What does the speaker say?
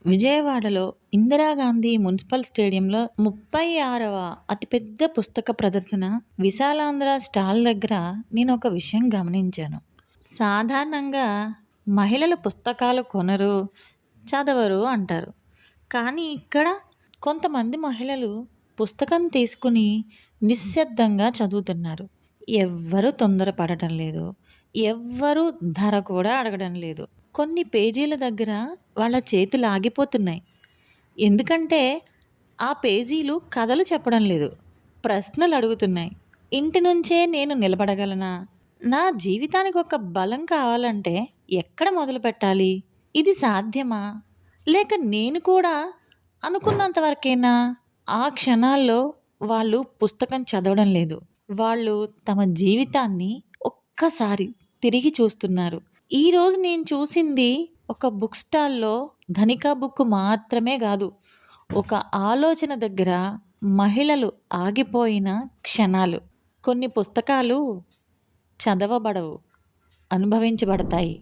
విజయవాడలో ఇందిరాగాంధీ మున్సిపల్ స్టేడియంలో 36వ అతిపెద్ద పుస్తక ప్రదర్శన విశాలాంధ్ర స్టాల్ దగ్గర నేను ఒక విషయం గమనించాను. సాధారణంగా మహిళలు పుస్తకాలు కొనరు, చదవరు అంటారు. కానీ ఇక్కడ కొంతమంది మహిళలు పుస్తకం తీసుకుని నిశ్శబ్దంగా చదువుతున్నారు. ఎవ్వరూ తొందరపడటం లేదు. ఎవ్వరూ ధర కూడా అడగడం లేదు. కొన్ని పేజీల దగ్గర వాళ్ళ చేతులు ఆగిపోతున్నాయి. ఎందుకంటే ఆ పేజీలు కథలు చెప్పడం లేదు. ప్రశ్నలు అడుగుతున్నాయి. ఇంటి నుంచే నేను నిలబడగలనా? నా జీవితానికి ఒక బలం కావాలంటే ఎక్కడ మొదలుపెట్టాలి? ఇది సాధ్యమా? లేక నేను కూడా అనుకున్నంత వరకేనా? ఆ క్షణాల్లో వాళ్ళు పుస్తకం చదవడం లేదు. వాళ్ళు తమ జీవితాన్ని ఒక్కసారి తిరిగి చూస్తున్నారు. ఈరోజు నేను చూసింది ఒక బుక్ స్టాల్‌లో ధనిక బుక్ మాత్రమే గాదు. ఒక ఆలోచన దగ్గర మహిళలు ఆగిపోయిన క్షణాలు. కొన్ని పుస్తకాలు చదవబడవు, అనుభవించబడతాయి.